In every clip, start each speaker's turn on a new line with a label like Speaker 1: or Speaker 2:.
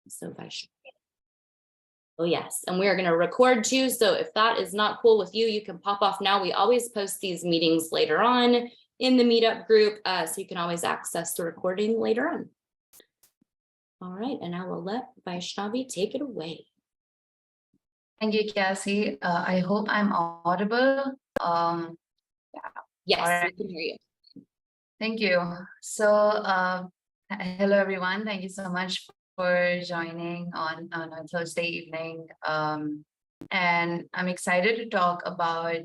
Speaker 1: So oh yes, and we are going to record too. So if that is not cool with you, you can pop off now. We always post these meetings later on in the meetup group, so you can always access the recording later on. All right, and I will let Vaishnavi take it away.
Speaker 2: Thank you, Cassie. I hope I'm audible. Yeah.
Speaker 1: Yes,
Speaker 2: right.
Speaker 1: we can hear you.
Speaker 2: Thank you. So, hello everyone. Thank you so much for joining on a Thursday evening. And I'm excited to talk about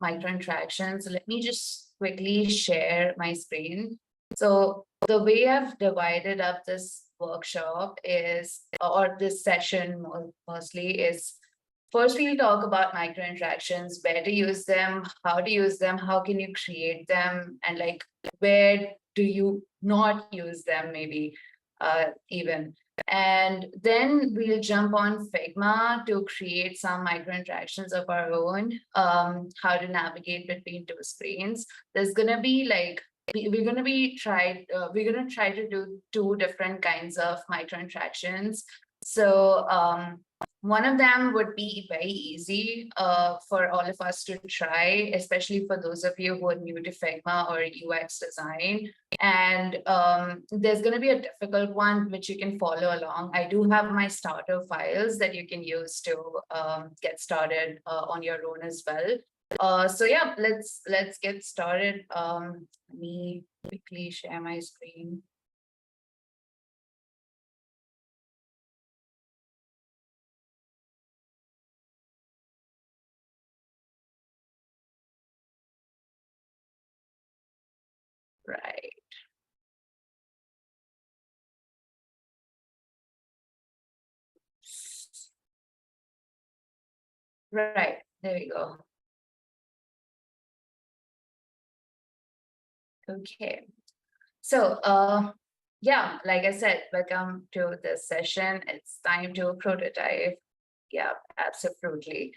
Speaker 2: microinteractions. Let me just quickly share my screen. So the way I've divided up this workshop is, or this session mostly is, first we'll talk about microinteractions, where to use them, how can you create them, and like where do you not use them maybe even. And then we'll jump on Figma to create some microinteractions of our own, how to navigate between two screens. There's gonna be like, we're gonna try to do two different kinds of microinteractions. So one of them would be very easy for all of us to try, especially for those of you who are new to Figma or UX design. And there's going to be a difficult one which you can follow along. I do have my starter files that you can use to get started on your own as well. So yeah, let's get started. Let me quickly share my screen. Right. Right, there we go. Okay, so yeah, like I said, welcome to this session. It's time to prototype. Yeah, absolutely.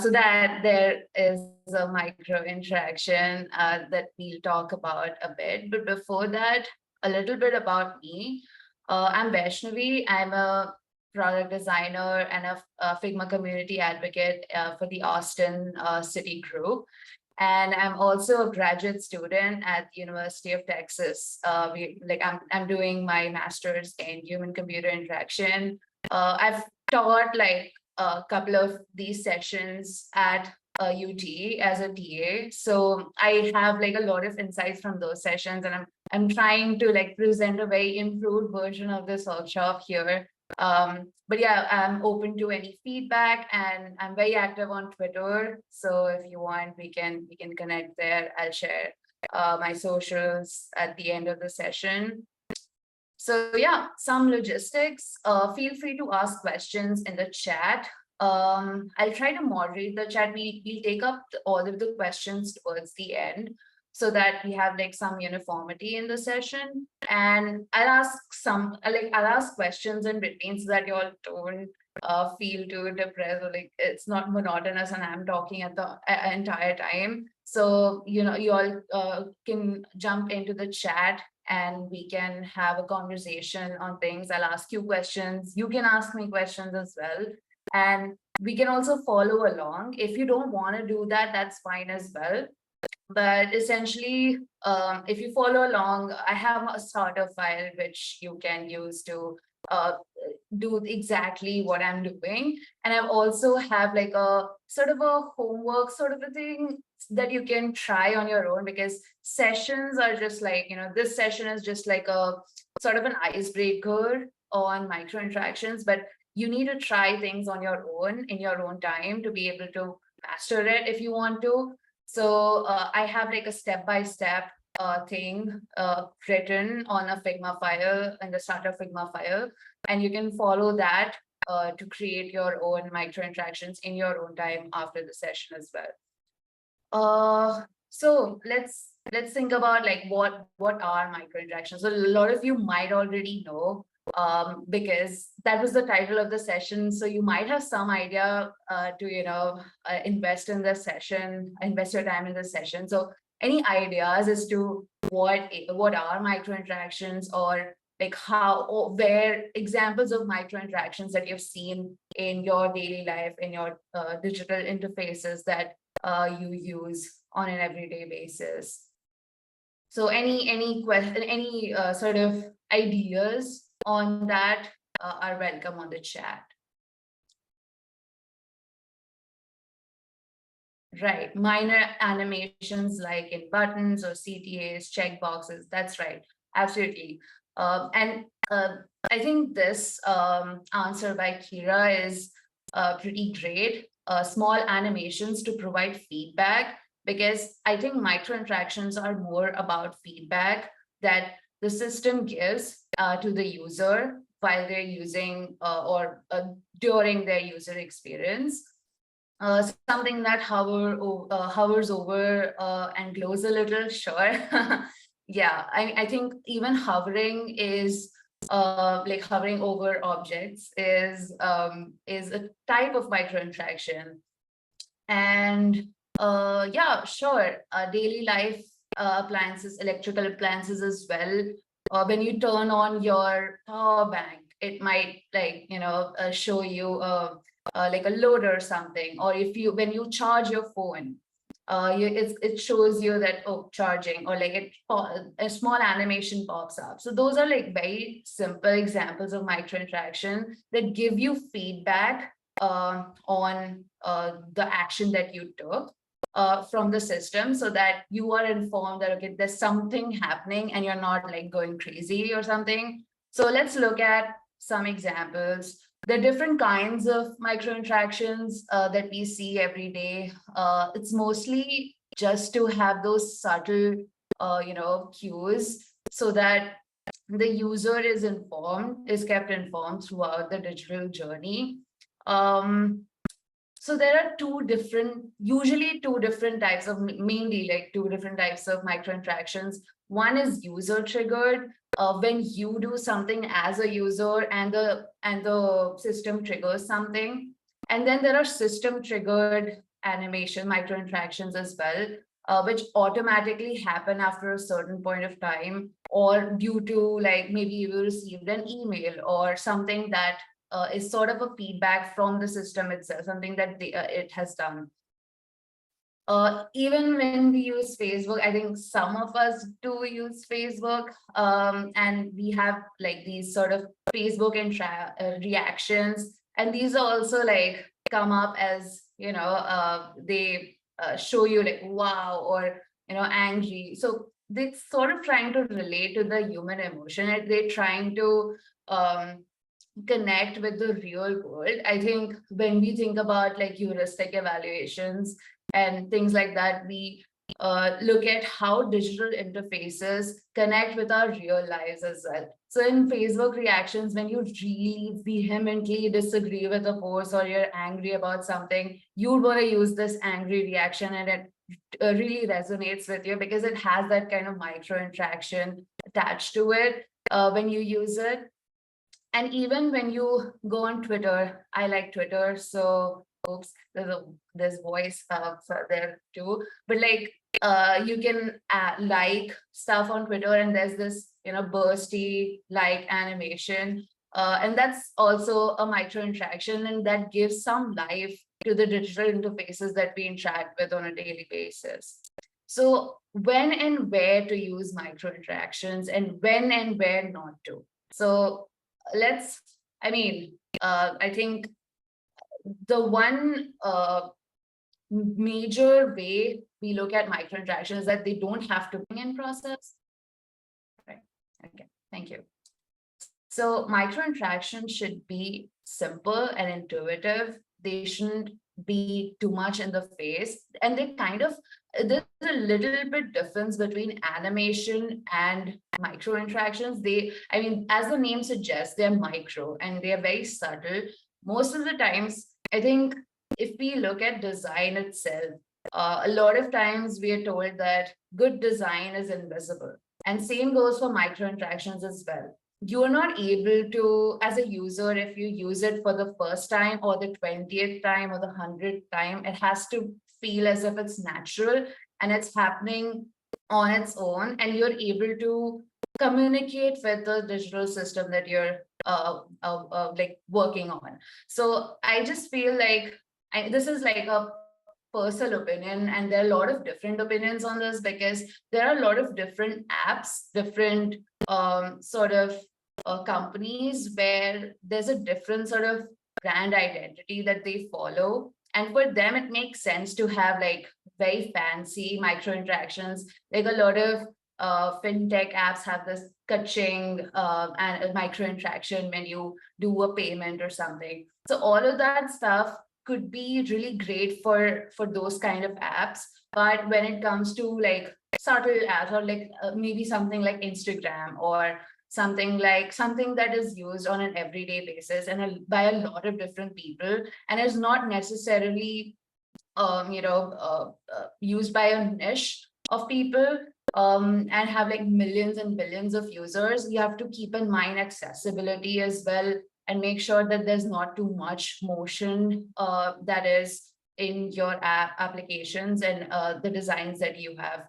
Speaker 2: So that there is a micro interaction that we'll talk about a bit. But before that, a little bit about me. I'm Vaishnavi. I'm a product designer and a Figma community advocate for the Austin City Group. And I'm also a graduate student at the University of Texas. I'm doing my master's in human computer interaction. I've taught like a couple of these sessions at UT as a TA. So I have like a lot of insights from those sessions, and I'm trying to like present a very improved version of this workshop here. But yeah, I'm open to any feedback, and I'm very active on Twitter. So if you want, we can connect there. I'll share my socials at the end of the session. So yeah, some logistics. Feel free to ask questions in the chat. I'll try to moderate the chat. We'll take up all of the questions towards the end, so that we have like some uniformity in the session. And I'll ask questions in between, so that you all don't feel too depressed, or like it's not monotonous and I'm talking at the entire time. So you all can jump into the chat and we can have a conversation on things. I'll ask you questions, you can ask me questions as well, and we can also follow along. If you don't want to do that, that's fine as well. But essentially, if you follow along, I have a starter file which you can use to do exactly what I'm doing. And I also have like a sort of a homework sort of a thing that you can try on your own, because sessions are just like, this session is just like a sort of an icebreaker on micro interactions, but you need to try things on your own in your own time to be able to master it if you want to. So I have like a step-by-step thing written on a Figma file, in the starter Figma file, and you can follow that to create your own micro interactions in your own time after the session as well. So let's think about like what are micro interactions. So a lot of you might already know, because that was the title of the session. So you might have some idea to invest in the session, invest your time in the session. So any ideas as to what are micro interactions, or like how or where examples of micro interactions that you've seen in your daily life, in your digital interfaces that you use on an everyday basis. So any question, any sort of ideas on that are welcome on the chat. Right, minor animations like in buttons or CTAs, checkboxes. That's right, absolutely. And I think this answer by Kira is pretty great. Small animations to provide feedback, because I think micro interactions are more about feedback that the system gives to the user while they're using or during their user experience. Something that hovers over and glows a little, sure. Yeah, I think even hovering is like hovering over objects is a type of micro interaction. And yeah, sure, daily life appliances, electrical appliances as well. When you turn on your power bank, it might like show you like a load or something. Or if you when you charge your phone, it shows you that, oh, charging, or like a small animation pops up. So those are like very simple examples of micro interaction that give you feedback on the action that you took from the system, so that you are informed that, okay, there's something happening and you're not like going crazy or something. So let's look at some examples. There are different kinds of micro interactions that we see every day. It's mostly just to have those subtle cues, so that the user is kept informed throughout the digital journey. So there are usually two different types of, mainly like two different types of micro interactions. One is user triggered, when you do something as a user and the system triggers something. And then there are system triggered animation micro interactions as well, which automatically happen after a certain point of time, or due to like maybe you received an email or something that is sort of a feedback from the system itself, something that it has done. Even when we use Facebook, I think some of us do use Facebook, and we have like these sort of Facebook reactions, and these also like come up as they show you like wow or angry. So they're sort of trying to relate to the human emotion, and they're trying to connect with the real world. I think when we think about like heuristic evaluations and things like that, we look at how digital interfaces connect with our real lives as well. So in Facebook reactions, when you really vehemently disagree with a post or you're angry about something, you want to use this angry reaction, and it really resonates with you because it has that kind of micro interaction attached to it when you use it. And even when you go on Twitter, I like Twitter, so oops, there's voice there too. But like you can like stuff on Twitter, and there's this bursty like animation, and that's also a micro interaction, and that gives some life to the digital interfaces that we interact with on a daily basis. So when and where to use micro interactions, and when and where not to. So I think the one major way we look at micro interactions is that they don't have to be in process. Right. Okay. Thank you. So micro interactions should be simple and intuitive. They shouldn't be too much in the face, and there's a little bit difference between animation and micro interactions. As the name suggests, they're micro and they're very subtle. Most of the times, I think if we look at design itself, a lot of times we are told that good design is invisible, and same goes for micro interactions as well. You are not able to, as a user, if you use it for the first time or the 20th time or the 100th time, it has to feel as if it's natural and it's happening on its own, and you're able to communicate with the digital system that you're like working on. So I just feel like this is like a personal opinion, and there are a lot of different opinions on this, because there are a lot of different apps, different sort of companies where there's a different sort of brand identity that they follow. And for them, it makes sense to have like very fancy micro interactions. Like a lot of fintech apps have this kaching and a micro interaction when you do a payment or something. So all of that stuff could be really great for those kind of apps. But when it comes to like subtle apps, or like maybe something like Instagram, or something that is used on an everyday basis and by a lot of different people, and is not necessarily used by a niche of people, and have like millions and billions of users, you have to keep in mind accessibility as well, and make sure that there's not too much motion that is in your applications and the designs that you have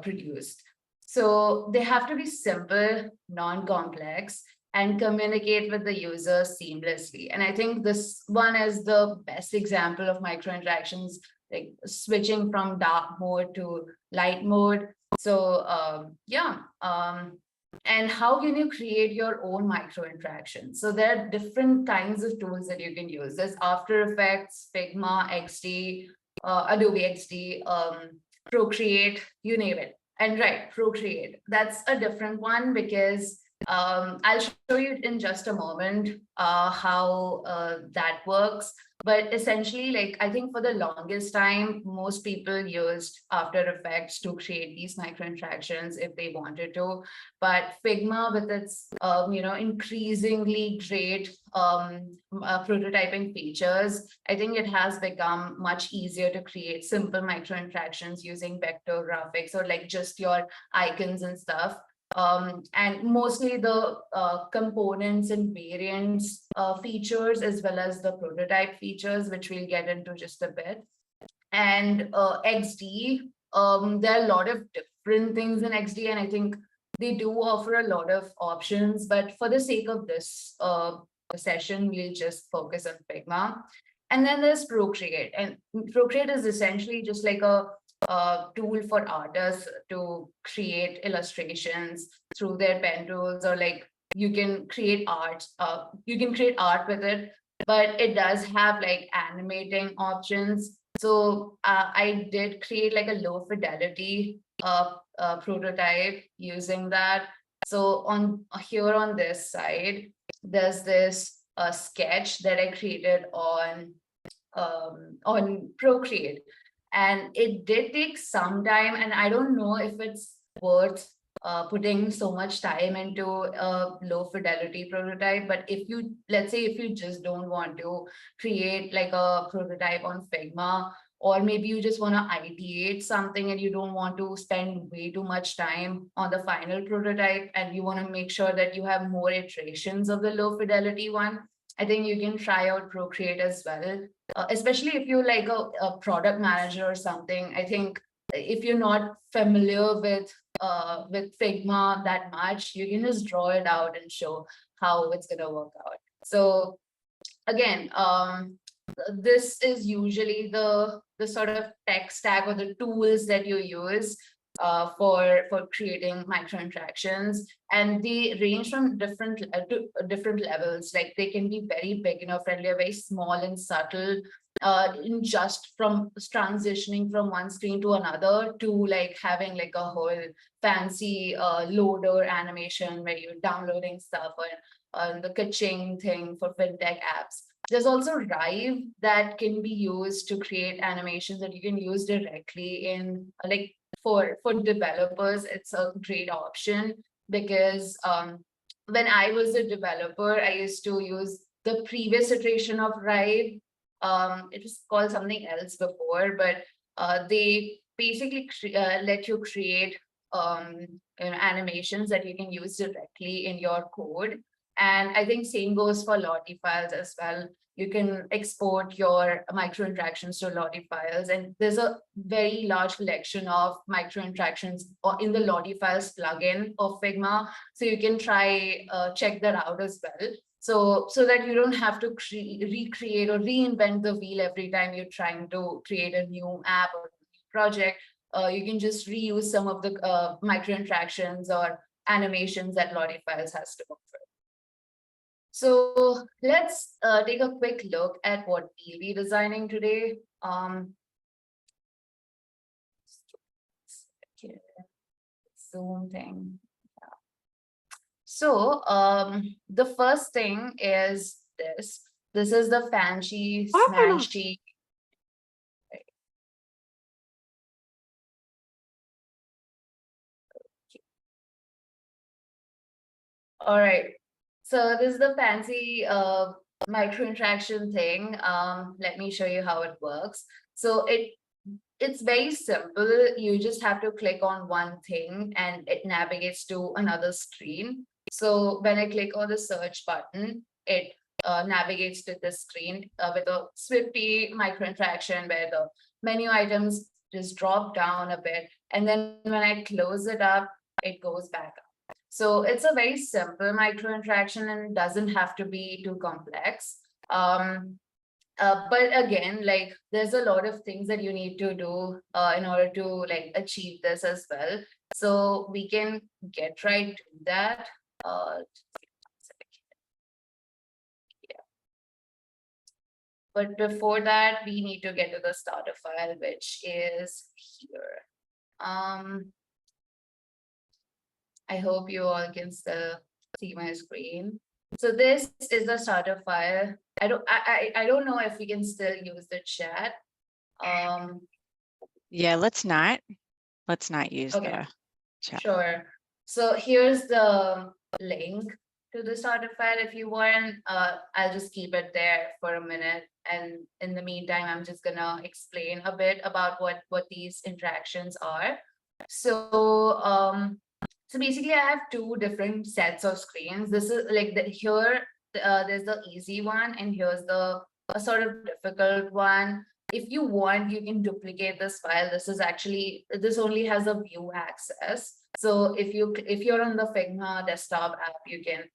Speaker 2: produced. So they have to be simple, non-complex, and communicate with the user seamlessly. And I think this one is the best example of micro interactions, like switching from dark mode to light mode. So and how can you create your own micro interaction? So there are different kinds of tools that you can use. There's After Effects, Figma, XD, Adobe XD, Procreate, you name it. And right, Procreate, that's a different one, because I'll show you in just a moment how that works. But essentially, like, I think for the longest time, most people used After Effects to create these micro interactions if they wanted to. But Figma, with its increasingly great prototyping features, I think it has become much easier to create simple micro interactions using vector graphics, or like just your icons and stuff. And mostly the components and variants features, as well as the prototype features, which we'll get into just a bit. And XD, there are a lot of different things in XD, and I think they do offer a lot of options. But for the sake of this session, we'll just focus on Figma. And then there's Procreate, and Procreate is essentially just like a tool for artists to create illustrations through their pen tools, or like you can create art with it, but it does have like animating options. So I did create like a low fidelity prototype using that. So here on this side, there's this sketch that I created on Procreate. And it did take some time, and I don't know if it's worth putting so much time into a low fidelity prototype. But let's say if you just don't want to create like a prototype on Figma, or maybe you just want to ideate something and you don't want to spend way too much time on the final prototype, and you want to make sure that you have more iterations of the low fidelity one, I think you can try out Procreate as well. Especially if you're like a product manager or something. I think if you're not familiar with Figma that much, you can just draw it out and show how it's going to work out. So again, this is usually the sort of tech stack or the tools that you use for creating micro interactions, and they range from different levels. Like they can be very beginner friendly, or very small and subtle, in just from transitioning from one screen to another, to like having like a whole fancy loader animation where you're downloading stuff, or the kaching thing for fintech apps. There's also Rive that can be used to create animations that you can use directly in like for developers. It's a great option, because when I was a developer, I used to use the previous iteration of Rive. It was called something else before, but they basically let you create animations that you can use directly in your code. And I think same goes for Lottie files as well. You can export your micro interactions to Lottie files, and there's a very large collection of micro interactions in the Lottie files plugin of Figma. So you can try check that out as well. So that you don't have to recreate or reinvent the wheel every time you're trying to create a new app or project. You can just reuse some of the micro interactions or animations that Lottie files has to offer. So let's take a quick look at what we'll be designing today. Zoom thing. Yeah. So the first thing is this. This is the fancy, smashy. All right. So this is the fancy micro interaction thing. Let me show you how it works. So it's very simple. You just have to click on one thing and it navigates to another screen. So when I click on the search button, it navigates to this screen with a Swifty micro interaction where the menu items just drop down a bit. And then when I close it up, it goes back up. So it's a very simple micro interaction and doesn't have to be too complex. But again, like there's a lot of things that you need to do in order to like achieve this as well. So we can get right to that. Yeah. But before that, we need to get to the starter file, which is here. I hope you all can still see my screen. So this is the starter file. I don't know if we can still use the chat.
Speaker 3: Yeah, let's not use
Speaker 2: Okay.
Speaker 3: the chat.
Speaker 2: Sure. So here's the link to the starter file. If you want, I'll just keep it there for a minute. And in the meantime, I'm just gonna explain a bit about what these interactions are. So basically, I have two different sets of screens. This is like here, there's the easy one, and here's the sort of difficult one. If you want, you can duplicate this file. This only has a view access. So if you're on the Figma desktop app, you can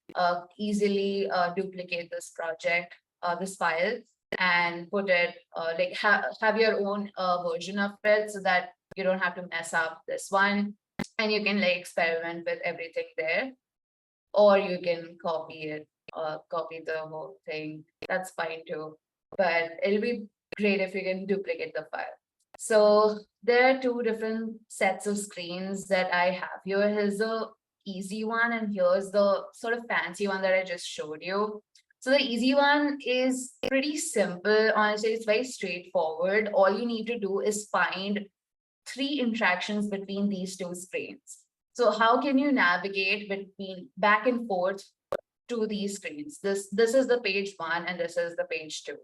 Speaker 2: easily duplicate this project, this file, and put it like have your own version of it, so that you don't have to mess up this one. And you can like experiment with everything there, or you can copy it, copy the whole thing. That's fine too, but it'll be great if you can duplicate the file. So there are two different sets of screens that I have here. Here's the easy one, and here's the sort of fancy one that I just showed you. So the easy one is pretty simple. Honestly, it's very straightforward. All you need to do is find 3 interactions between these two screens. So how can you navigate between back and forth to these screens? This is the page 1 and this is the page 2.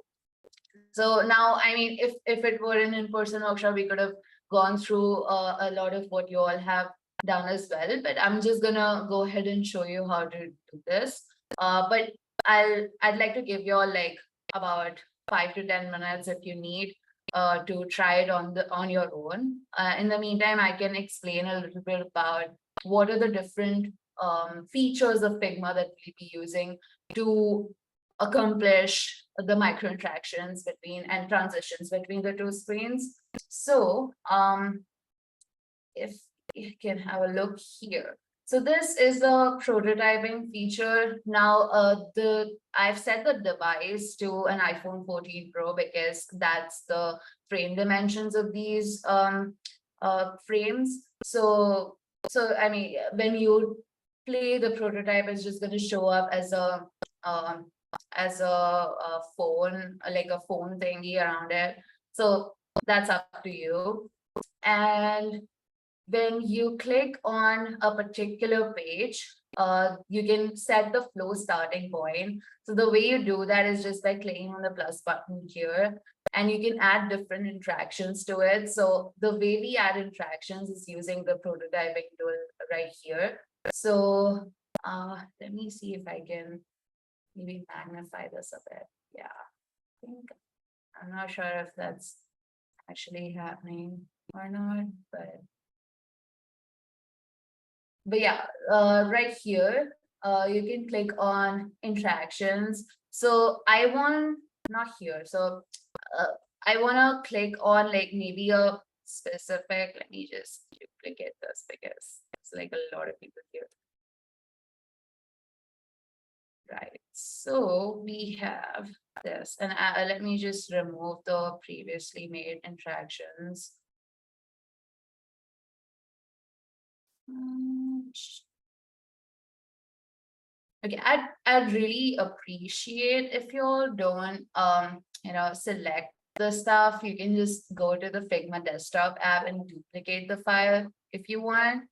Speaker 2: So now, I mean, if it were an in-person workshop, we could have gone through a lot of what you all have done as well, but I'm just gonna go ahead and show you how to do this. But I'd like to give you all like about 5 to 10 minutes if you need to try it on your own. In the meantime, I can explain a little bit about what are the different features of Figma that we'll be using to accomplish the micro interactions between and transitions between the two screens. So if you can have a look here. So this is a prototyping feature. Now, I've set the device to an iPhone 14 Pro because that's the frame dimensions of these frames. So I mean, when you play the prototype, it's just going to show up as a phone, like a phone thingy around it. So that's up to you. And when you click on a particular page, you can set the flow starting point. So the way you do that is just by clicking on the plus button here, and you can add different interactions to it. So the way we add interactions is using the prototyping tool right here. So Let me see if I can maybe magnify this a bit. Yeah, I think I'm not sure if that's actually happening or not, but yeah, right here, you can click on interactions. So I want, not here, so I want to click on like maybe a specific, let me just duplicate this because it's like a lot of people here. Right, so we have this, and let me just remove the previously made interactions. Okay, I'd really appreciate if you all don't select the stuff. You can just go to the Figma desktop app and duplicate the file if you want.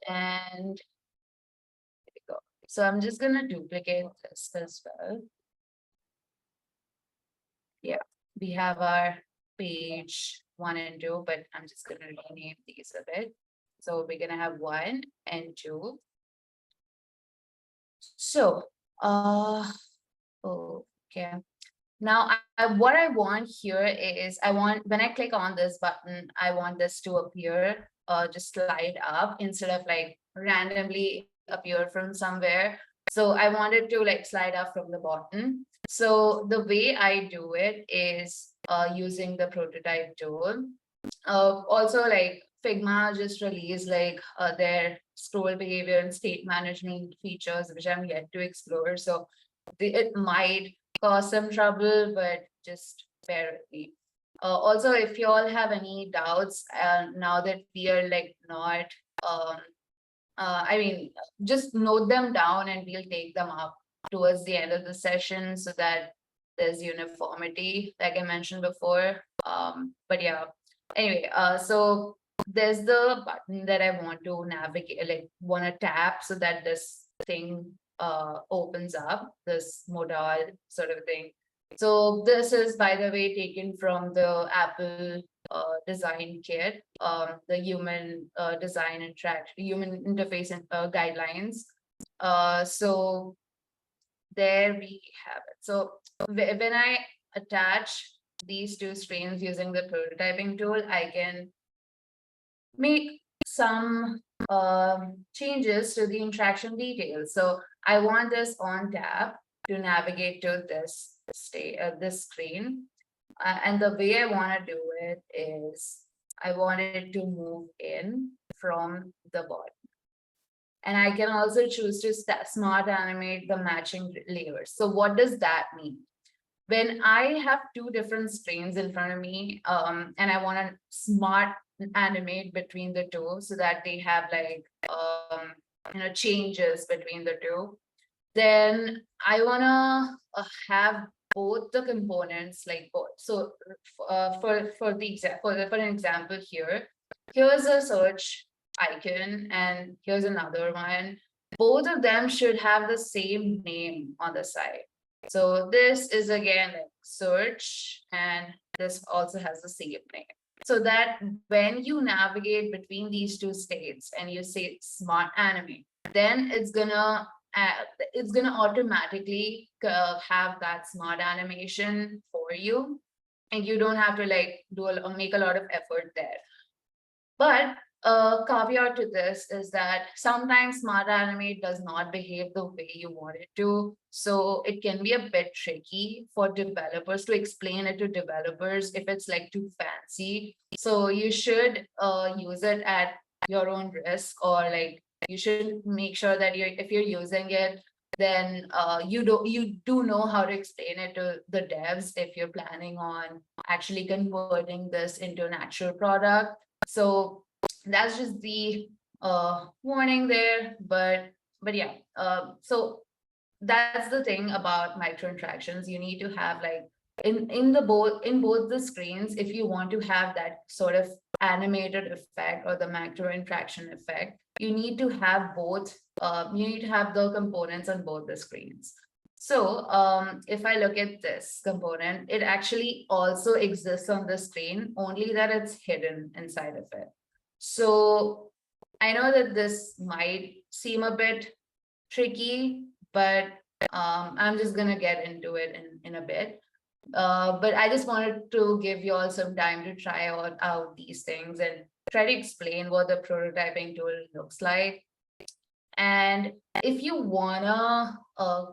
Speaker 2: And there we go. So I'm just gonna duplicate this as well. Yeah, we have our page 1 and 2, but I'm just gonna rename these a bit. So we're gonna have 1 and 2. So, okay. Now, what I want here is when I click on this button, I want this to appear, just slide up instead of like randomly appear from somewhere. So I want it to like slide up from the bottom. So the way I do it is using the prototype tool. Also, like Figma just released like their scroll behavior and state management features, which I'm yet to explore. So it might cause some trouble, but just bear with me. Also, if you all have any doubts, now that we are like not, I mean, just note them down and we'll take them up towards the end of the session so that there's uniformity, like I mentioned before. But yeah, anyway, so there's the button that I want to navigate, like want to tap so that this thing opens up, this modal sort of thing. So this is, by the way, taken from the Apple design kit, the human design interaction, human interface guidelines. So there we have it. So when I attach these two screens using the prototyping tool, I can make some changes to the interaction details. So I want this on tap to navigate to this this screen. And the way I want to do it is I want it to move in from the bottom. And I can also choose to smart animate the matching layers. So what does that mean? When I have two different screens in front of me, and I want to smart animate between the two so that they have like changes between the two, then I want to have both the components like both. So for an example here's a search icon and here's another one. Both of them should have the same name on the side. So this is again like search, and this also has the same name. So that when you navigate between these two states and you say smart animate, then it's gonna automatically have that smart animation for you, and you don't have to like make a lot of effort there. But a caveat to this is that sometimes Smart Animate does not behave the way you want it to. So it can be a bit tricky for developers to explain it to developers if it's like too fancy. So you should use it at your own risk, or like you should make sure that if you're using it, then you do know how to explain it to the devs if you're planning on actually converting this into an actual product. So that's just the warning there, but yeah, so that's the thing about micro interactions. You need to have like in both the screens, if you want to have that sort of animated effect or the macro interaction effect, you need to have both. You need to have the components on both the screens. So if I look at this component, it actually also exists on the screen, only that it's hidden inside of it. So I know that this might seem a bit tricky, but I'm just gonna get into it in a bit. But I just wanted to give you all some time to try out these things and try to explain what the prototyping tool looks like. And if you wanna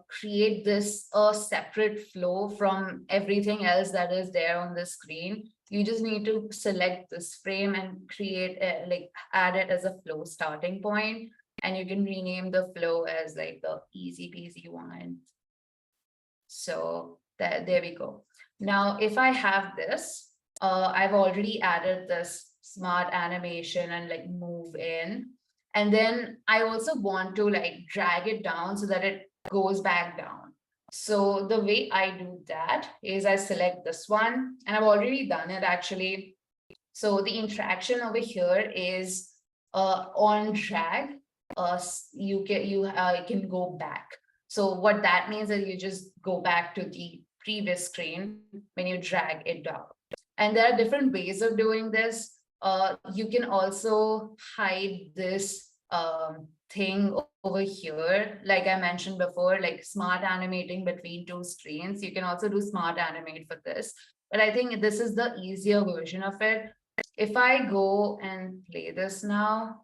Speaker 2: create this a separate flow from everything else that is there on the screen, you just need to select this frame and create like add it as a flow starting point, and you can rename the flow as like the easy peasy one. So that there we go. Now, if I have this, I've already added this smart animation and like move in. And then I also want to like drag it down so that it goes back down. So the way I do that is I select this one, and I've already done it actually. So the interaction over here is on drag, you can go back. So what that means is you just go back to the previous screen when you drag it down. And there are different ways of doing this. You can also hide this thing over here, like I mentioned before, like smart animating between two screens. You can also do smart animate for this, but I think this is the easier version of it. If I go and play this now,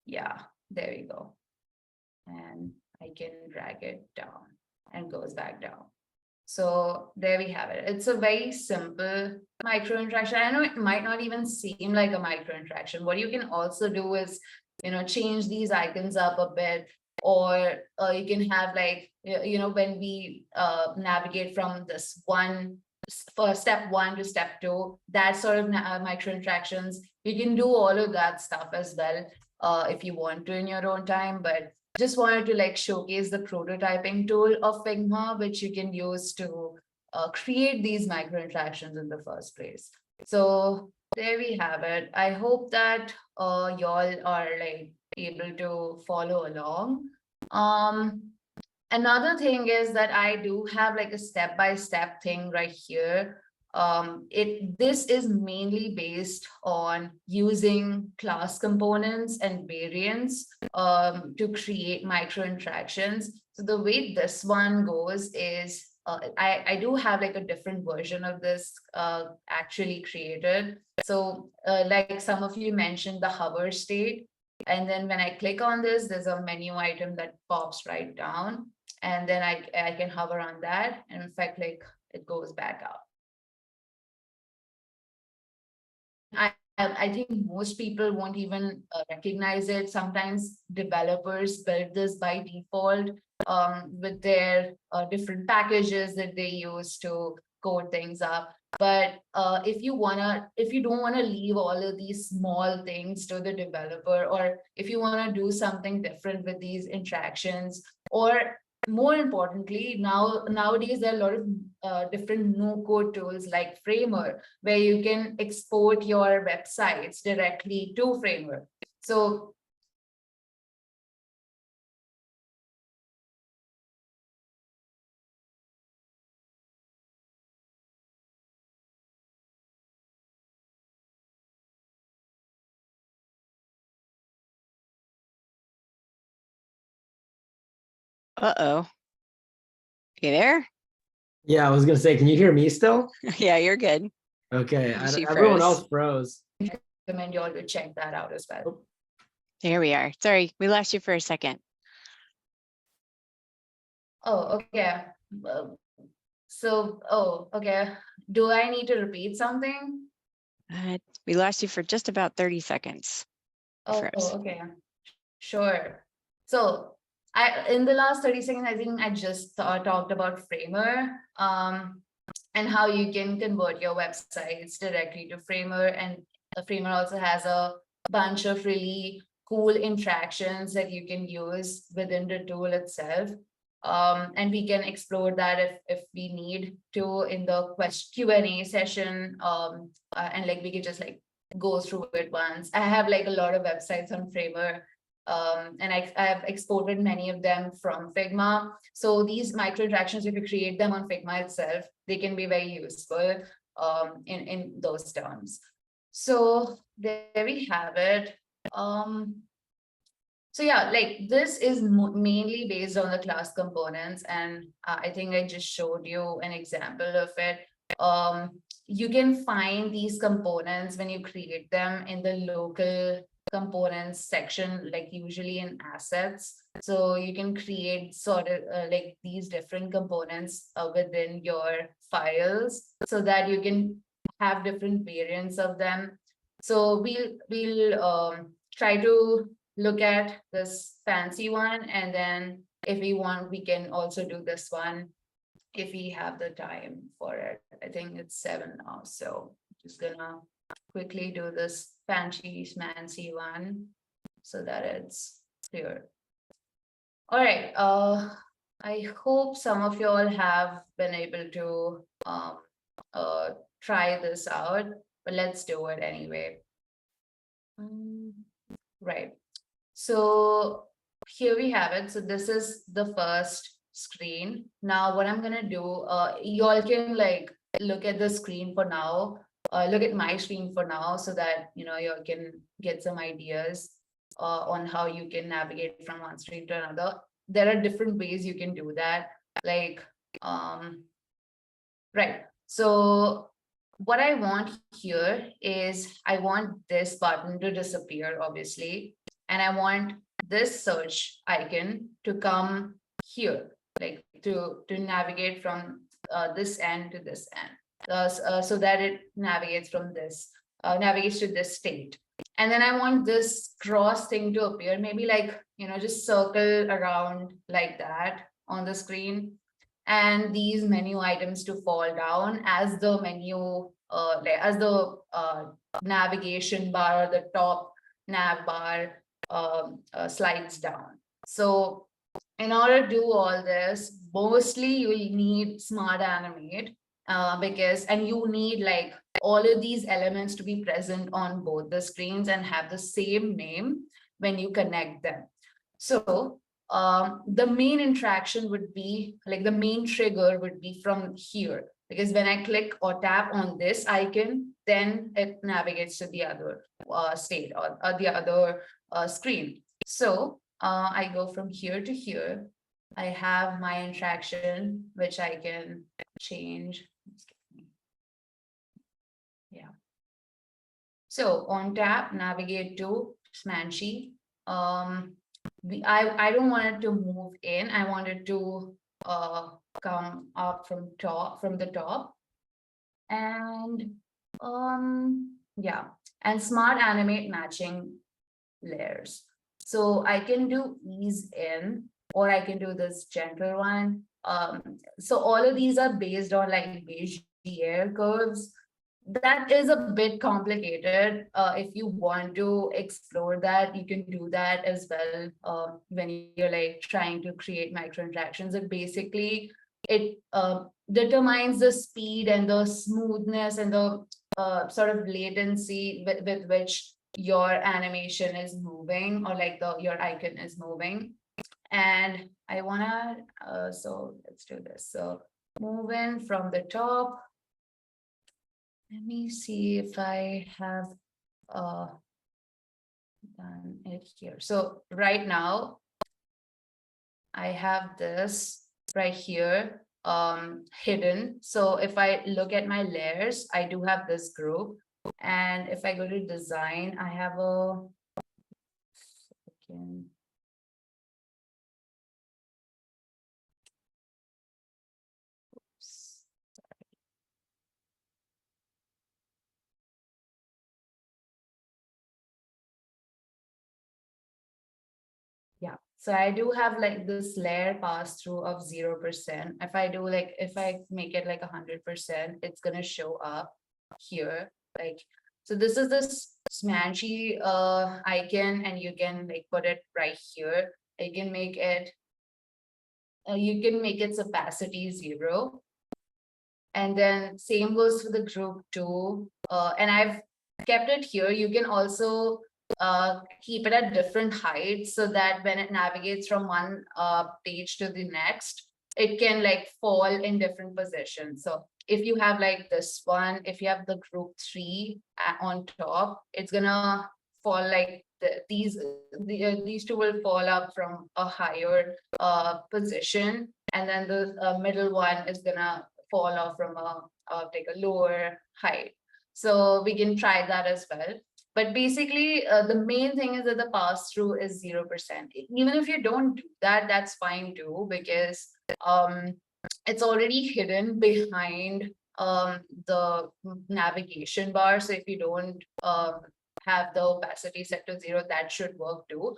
Speaker 2: yeah, there we go. And I can drag it down and goes back down. So there we have it. It's a very simple micro interaction. I know it might not even seem like a micro interaction. What you can also do is, change these icons up a bit, or you can have like, when we navigate from this one for step 1 to step 2, that sort of micro interactions, you can do all of that stuff as well if you want to in your own time. But just wanted to like showcase the prototyping tool of Figma, which you can use to create these micro interactions in the first place. So there we have it. I hope that y'all are like able to follow along. Another thing is that I do have like a step-by-step thing right here. This is mainly based on using class components and variants to create micro interactions. So the way this one goes is I do have like a different version of this actually created. So like some of you mentioned the hover state. And then when I click on this, there's a menu item that pops right down. And then I can hover on that. And if I click, it goes back out. I think most people won't even recognize it. Sometimes developers build this by default with their different packages that they use to code things up. But if you don't want to leave all of these small things to the developer, or if you want to do something different with these interactions, or more importantly, nowadays there are a lot of different no-code tools like Framer, where you can export your websites directly to Framer. So
Speaker 3: Uh-oh. You there?
Speaker 4: Yeah, I was gonna say, can you hear me still?
Speaker 3: Yeah, you're good.
Speaker 4: Okay,
Speaker 3: She
Speaker 4: everyone
Speaker 3: froze.
Speaker 4: else froze.
Speaker 2: recommend you all to check that out as well.
Speaker 3: Here we are. Sorry, we lost you for a second.
Speaker 2: Oh, okay. Okay. Do I need to repeat something?
Speaker 3: We lost you for just about 30 seconds. You
Speaker 2: Oh,
Speaker 3: froze.
Speaker 2: okay. Sure. So in the last 30 seconds, I think I just talked about Framer and how you can convert your websites directly to Framer. And Framer also has a bunch of really cool interactions that you can use within the tool itself. And we can explore that if we need to in the Q&A session. And like we can just like go through it once. I have like a lot of websites on Framer, and I've exported many of them from Figma. So these micro interactions, if you create them on Figma itself, they can be very useful in those terms. So there we have it. So yeah, like this is mainly based on the class components, and I think I just showed you an example of it. You can find these components when you create them in the local components section, like usually in assets. So you can create sort of like these different components within your files so that you can have different variants of them. So we'll try to look at this fancy one, and then if we want, we can also do this one if we have the time for it. I think it's 7 now, so just gonna quickly do this fancy schmancy one so that it's clear. All right, I hope some of you all have been able to try this out, but let's do it anyway. Right. So here we have it. So this is the first screen. Now what I'm gonna do, you all can like look at the screen for now. Look at my screen for now so that you all can get some ideas on how you can navigate from one screen to another. There are different ways you can do that. Like, right. So what I want here is I want this button to disappear, obviously, and I want this search icon to come here, like to navigate from this end to this end, so that it navigates from this, navigates to this state. And then I want this cross thing to appear, maybe like, just circle around like that on the screen, and these menu items to fall down as the menu, like as the navigation bar or the top nav bar slides down. So in order to do all this, mostly you will need Smart Animate and you need like all of these elements to be present on both the screens and have the same name when you connect them. So the main interaction would be like the main trigger would be from here, because when I click or tap on this icon, then it navigates to the other state or the other screen. So I go from here to here. I have my interaction, which I can change. Yeah. So on tap, navigate to Smanchy. I don't want it to move in. I want it to come up from the top. And yeah, and Smart Animate matching layers. So I can do ease in, or I can do this gentle one. So all of these are based on like Bezier curves. That is a bit complicated. If you want to explore that, you can do that as well when you're like trying to create micro interactions. It basically determines the speed and the smoothness and the sort of latency with which your animation is moving, or like your icon is moving. And I wanna so let's do this. So move in from the top. Let me see if I have done it here. So right now I have this right here hidden. So if I look at my layers, I do have this group. And if I go to design, I have a second. Oops. Yeah, so I do have like this layer pass through of 0%. If I make it like 100%, it's gonna show up here. Like, so this is this smanchy icon, and you can like put it right here. You can make it its opacity 0. And then same goes for the group too. And I've kept it here. You can also keep it at different heights so that when it navigates from one page to the next, it can like fall in different positions. So if you have like this one, if you have the group 3 on top, it's gonna fall like these two will fall up from a higher position, and then the middle one is gonna fall off from like a lower height. So we can try that as well. But basically, the main thing is that the pass through is 0%. Even if you don't do that, that's fine too, because it's already hidden behind the navigation bar. So if you don't have the opacity set to 0, that should work too.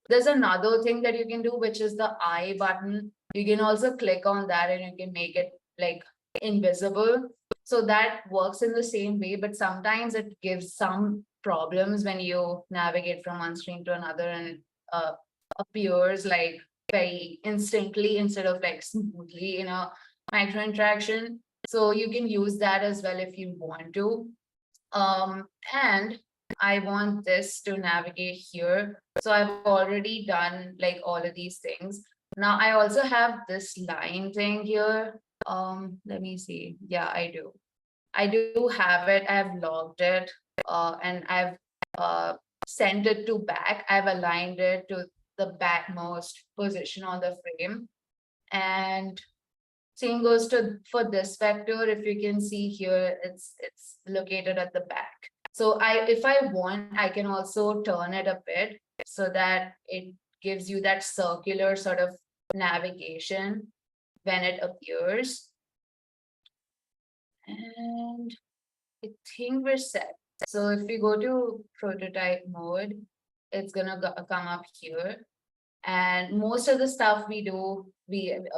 Speaker 2: There's another thing that you can do, which is the I button. You can also click on that and you can make it like invisible. So that works in the same way, but sometimes it gives some problems when you navigate from one screen to another, and it appears like very instantly instead of like smoothly in a micro interaction. So you can use that as well if you want to. And I want this to navigate here. So I've already done like all of these things. Now I also have this line thing here. Let me see. Yeah, I do have it. I've logged it, and I've sent it to back. I've aligned it to the backmost position on the frame. And same goes to for this vector. If you can see here, it's located at the back. So if I want, I can also turn it a bit so that it gives you that circular sort of navigation when it appears. And I think we're set. So if we go to prototype mode, it's gonna come up here. And most of the stuff we do,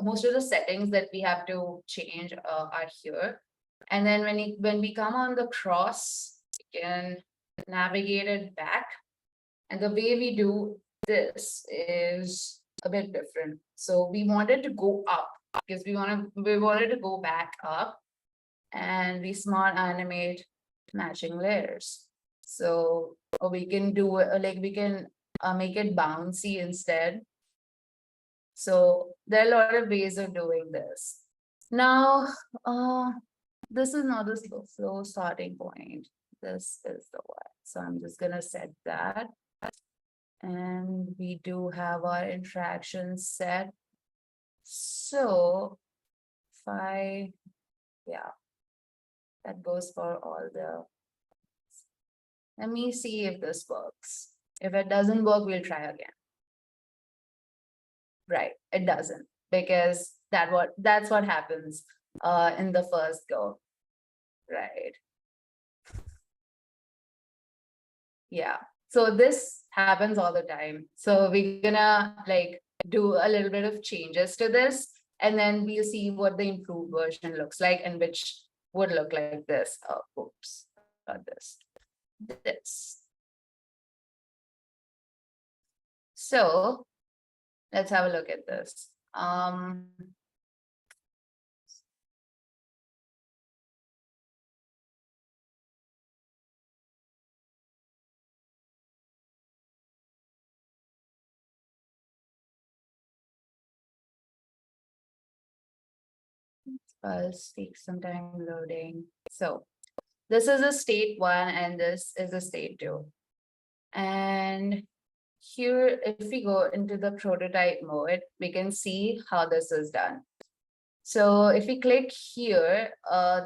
Speaker 2: most of the settings that we have to change are here. And then when we come on the cross, we can navigate it back. And the way we do this is a bit different. So we wanted to go up because we wanted to go back up, and we smart animate matching layers. So we can do like we can make it bouncy instead. So there are a lot of ways of doing this. Now, this is not the slow starting point. This is the one. So I'm just gonna set that. And we do have our interaction set. So if yeah, that goes for all the. Let me see if this works. If it doesn't work, we'll try again. Right, it doesn't, because that's what happens in the first go. Right. Yeah, so this happens all the time. So we're gonna like do a little bit of changes to this, and then we'll see what the improved version looks like, and which would look like this. Oh, oops, not this. This. So let's have a look at this. Files take some time loading. So this is a state 1 and this is a state 2. And here, if we go into the prototype mode, we can see how this is done. So if we click here,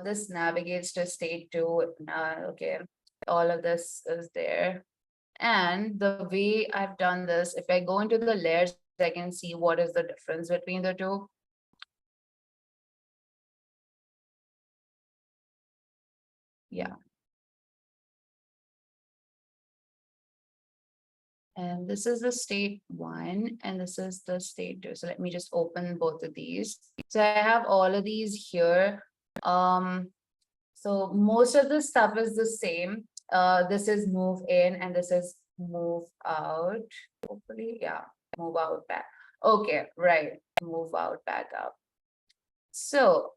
Speaker 2: this navigates to state 2. Okay, all of this is there. And the way I've done this, if I go into the layers, I can see what is the difference between the two. Yeah. And this is the state 1 and this is the state 2. So let me just open both of these. So I have all of these here. So most of the stuff is the same. This is move in and this is move out. Hopefully, yeah, move out back. Okay, right, move out back up. So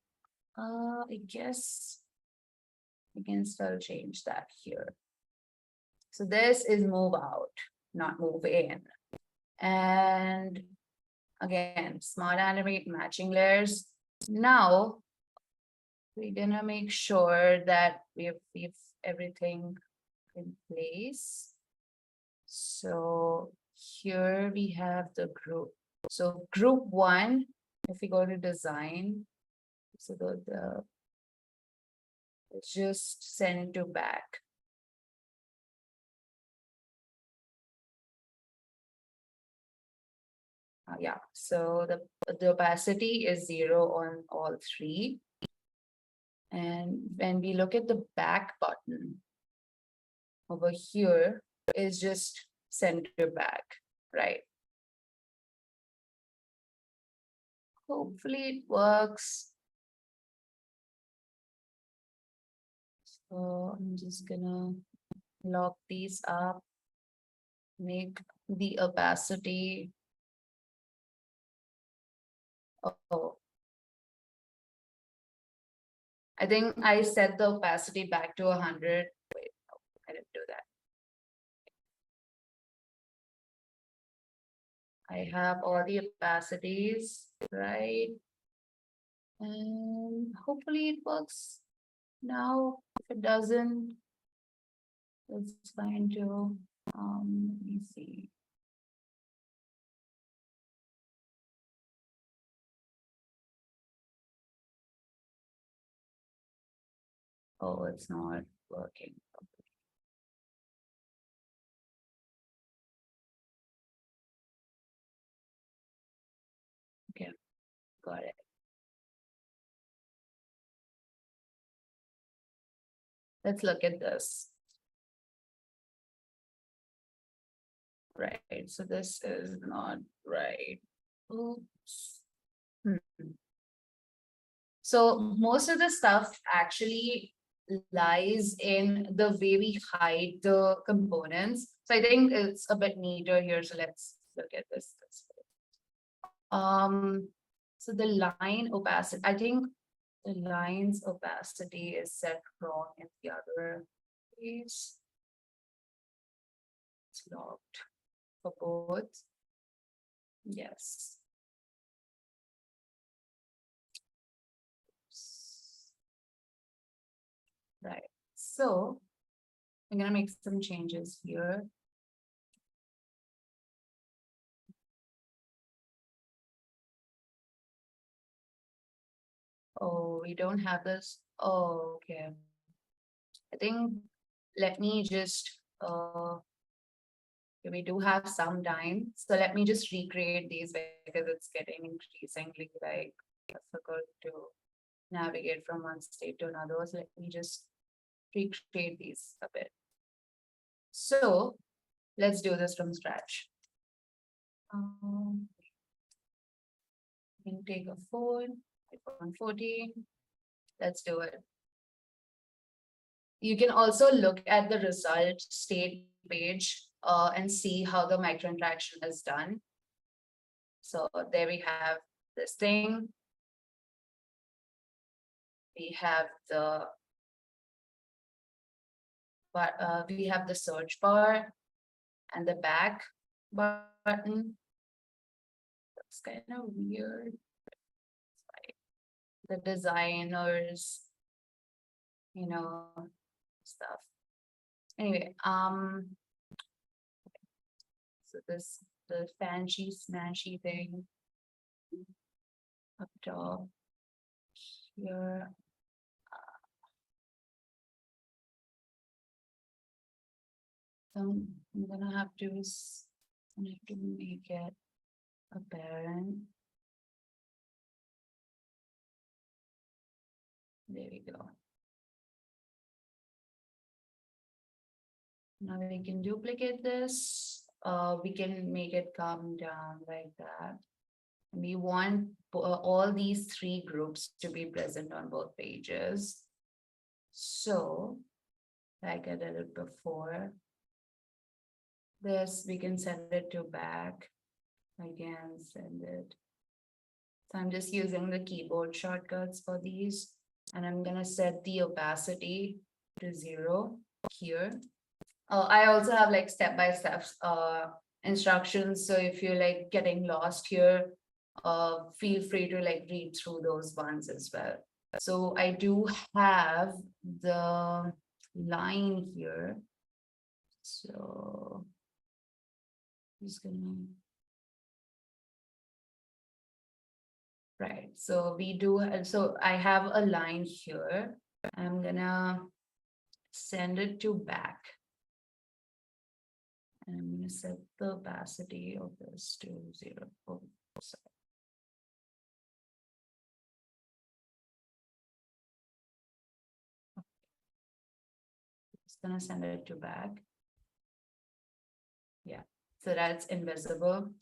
Speaker 2: I guess we can still change that here. So this is move out, not move in. And again, smart animate matching layers. Now we're gonna make sure that we've everything in place. So here we have the group. So group 1, if we go to design, so the it's just send to back. Yeah, so the opacity is 0 on all 3. And when we look at the back button over here, is just center back, right? Hopefully it works. So I'm just gonna lock these up, make the opacity. Oh, I think I set the opacity back to 100. Wait, no, I didn't do that. I have all the opacities, right? And hopefully it works now. If it doesn't, it's fine too. Let me see. Oh, it's not working. Okay, got it. Let's look at this. Right, so this is not right. Oops. So most of the stuff actually lies in the way we hide the components. So I think it's a bit neater here. So let's look at this. So the line opacity, I think the line's opacity is set wrong in the other case. It's locked for both. Yes. Right. So I'm gonna make some changes here. Oh, we don't have this. Oh, okay. I think let me just we do have some time. So let me just recreate these because it's getting increasingly like difficult to navigate from one state to another. So let me just recreate these a bit. So let's do this from scratch. We can take a phone, iPhone 14. Let's do it. You can also look at the result state page and see how the microinteraction is done. So there we have this thing. We have the we have the search bar and the back button. That's kind of weird. The designers, you know, stuff. Anyway, so this the fancy smashy thing up top here. So I'm gonna have to make it apparent. There we go. Now we can duplicate this. We can make it come down like that. And we want all these 3 groups to be present on both pages. So, like I did it before, this we can send it to back. Again, send it. So I'm just using the keyboard shortcuts for these, and I'm gonna set the opacity to 0 here. I also have like step-by-step instructions. So if you're like getting lost here, feel free to like read through those ones as well. So I do have the line here. So just gonna. Right, so we do, so I have a line here. I'm gonna send it to back. And I'm gonna set the opacity of this to 0. Oh, sorry. Just gonna send it to back. Yeah, so that's invisible.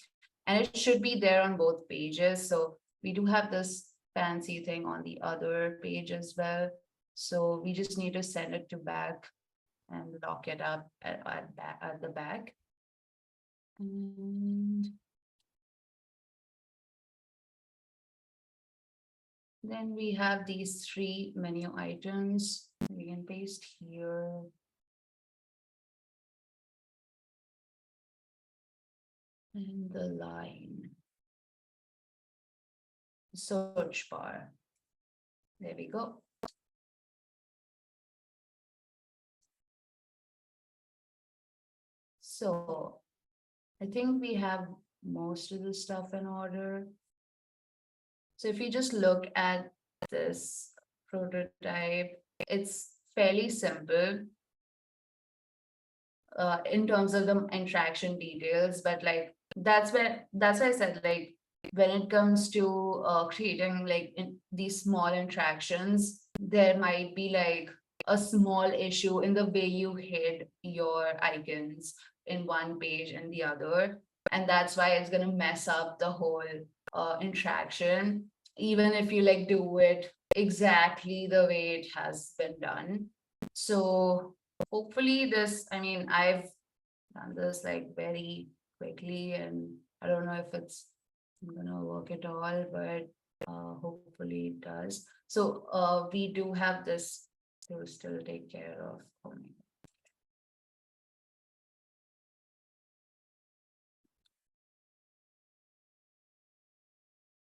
Speaker 2: And it should be there on both pages. So we do have this fancy thing on the other page as well. So we just need to send it to back and lock it up at the back. And then we have these 3 menu items. We can paste here. And the line. Search bar. There we go. So I think we have most of the stuff in order. So if you just look at this prototype, it's fairly simple in terms of the interaction details, but like that's why I said, like when it comes to creating like these small interactions, there might be like a small issue in the way you hid your icons in one page and the other, and that's why it's going to mess up the whole interaction, even if you like do it exactly the way it has been done. So hopefully this, I mean, I've done this like very quickly, and I don't know if it's gonna work at all, but hopefully it does. So we do have this to still take care of. Oh my God.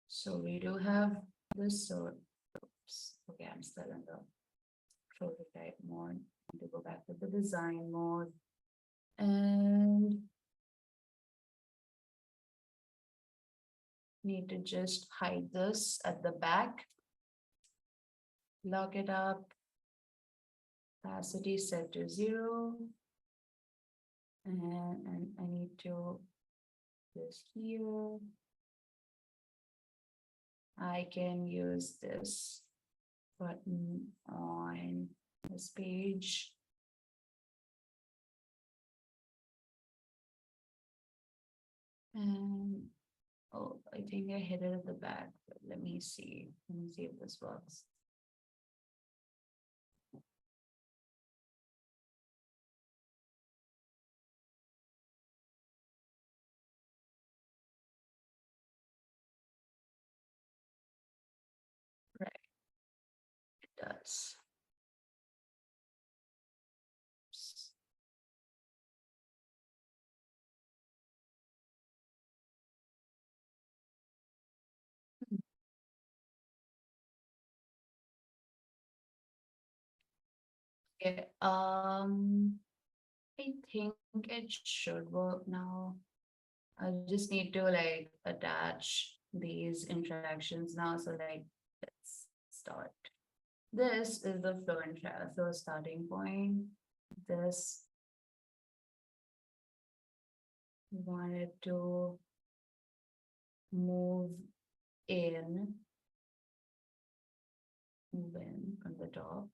Speaker 2: So we do have this, so oops, okay, I'm still in the prototype mode. I need to go back to the design mode. And need to just hide this at the back. Lock it up. Opacity set to 0. And I need to this here. I can use this button on this page. And oh, I think I hit it at the back, but let me see. Let me see if this works. Right. It does. Oops. Yeah, I think it should work now. I just need to like attach these interactions now. So like, let's start. This is the flow starting point. This we wanted to move in from the top.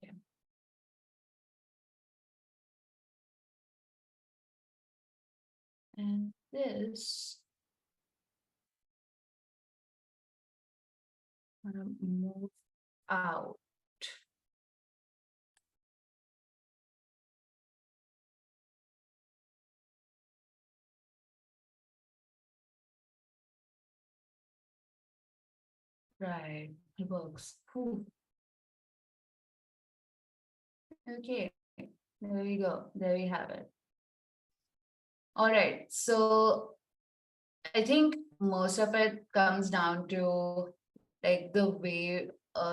Speaker 2: Yeah. And this I'm gonna move out. Right, it works. Whew. Okay, there we go. There we have it. All right, so I think most of it comes down to like the way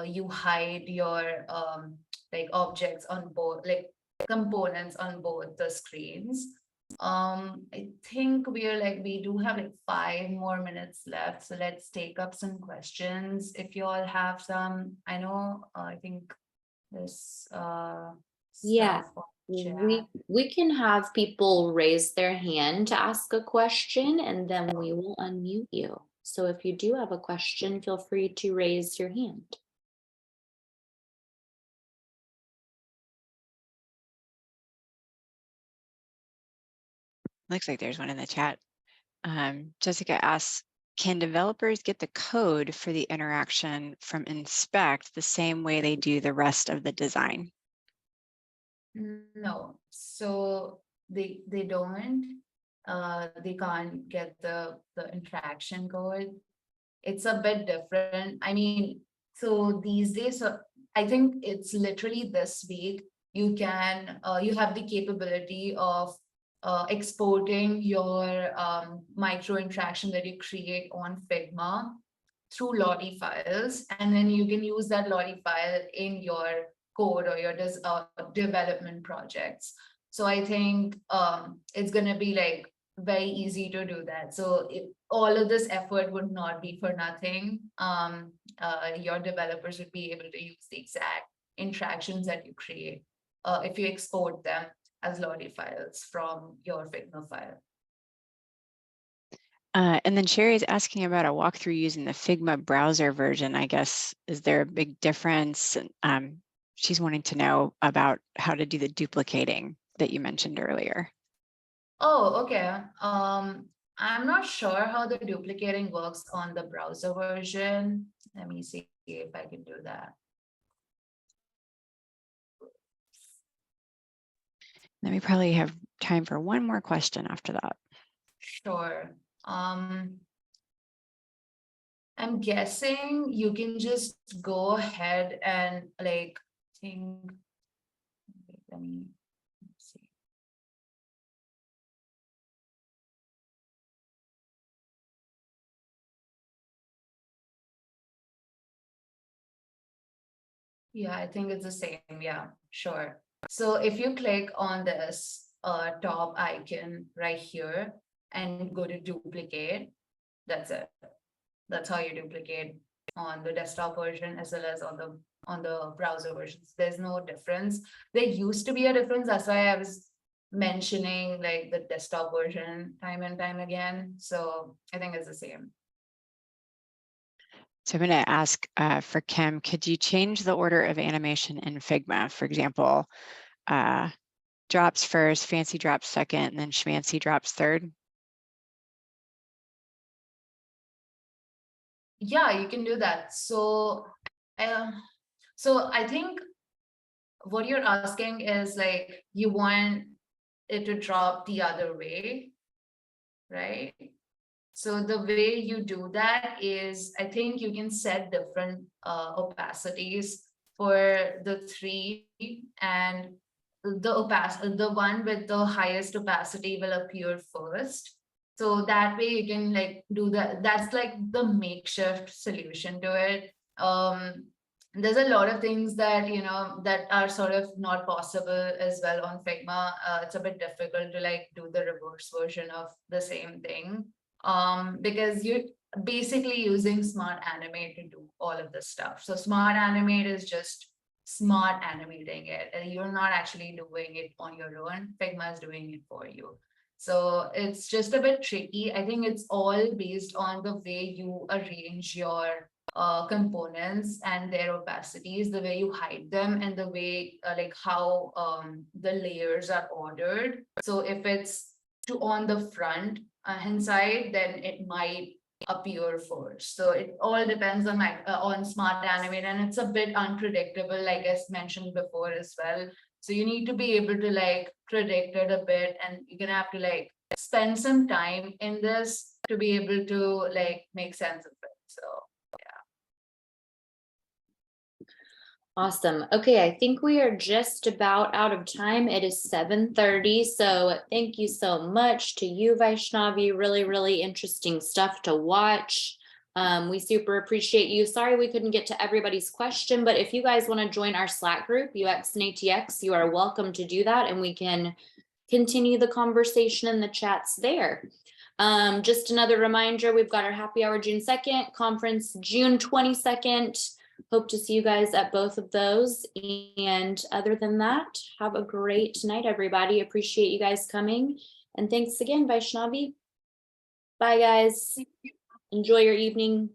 Speaker 2: you hide your like objects on both, like components on both the screens. I think we do have like 5 more minutes left, so let's take up some questions if you all have some. I know, I think this
Speaker 1: Yeah.
Speaker 2: stuff on chat.
Speaker 1: We can have people raise their hand to ask a question, and then we will unmute you. So if you do have a question, feel free to raise your hand.
Speaker 3: Looks like there's one in the chat. Jessica asks, can developers get the code for the interaction from inspect the same way they do the rest of the design?
Speaker 2: No, so they don't. They can't get the interaction code. It's a bit different. I mean, so these days, so I think it's literally this week. You can you have the capability of exporting your micro interaction that you create on Figma through Lottie files, and then you can use that Lottie file in your code or your development projects. So I think it's gonna be like very easy to do that. So all of this effort would not be for nothing. Your developers would be able to use the exact interactions that you create if you export them as Lottie files from your Figma file.
Speaker 3: And then Sherry is asking about a walkthrough using the Figma browser version. I guess, is there a big difference? She's wanting to know about how to do the duplicating that you mentioned earlier.
Speaker 2: Oh, okay. I'm not sure how the duplicating works on the browser version. Let me see if I can do that.
Speaker 3: Then we probably have time for one more question after that.
Speaker 2: Sure. I'm guessing you can just go ahead and like think. Wait, let me see. Yeah, I think it's the same. Yeah, sure. So if you click on this top icon right here and go to duplicate, that's it. That's how you duplicate on the desktop version as well as on the browser versions. There's no difference. There used to be a difference. That's why I was mentioning like the desktop version time and time again. So I think it's the same.
Speaker 3: So I'm going to ask for Kim, could you change the order of animation in Figma? For example, drops first, fancy drops second, and then schmancy drops third?
Speaker 2: Yeah, you can do that. So I think what you're asking is like you want it to drop the other way, right? So the way you do that is, I think you can set different opacities for the three, and the one with the highest opacity will appear first. So that way you can like do that. That's like the makeshift solution to it. There's a lot of things that that are sort of not possible as well on Figma. It's a bit difficult to like do the reverse version of the same thing because you're basically using Smart Animate to do all of this stuff. So Smart Animate is just smart animating it, and you're not actually doing it on your own. Figma is doing it for you. So it's just a bit tricky. I think it's all based on the way you arrange your components and their opacities, the way you hide them, and the way like how the layers are ordered. So if it's to on the front hand side, then it might appear first. So it all depends on Smart Animate, and it's a bit unpredictable, like I mentioned before as well. So you need to be able to like predict it a bit, and you're gonna have to like spend some time in this to be able to like make sense of it. So
Speaker 1: Awesome. Okay, I think we are just about out of time. It is 7:30. So thank you so much to you, Vaishnavi. Really, really interesting stuff to watch. We super appreciate you. Sorry we couldn't get to everybody's question, but if you guys want to join our Slack group, UX and ATX, you are welcome to do that, and we can continue the conversation in the chats there. Just another reminder, we've got our happy hour June 2nd, conference June 22nd. Hope to see you guys at both of those. And other than that, have a great night, everybody. Appreciate you guys coming. And thanks again, Vaishnavi. Bye, guys. Enjoy your evening.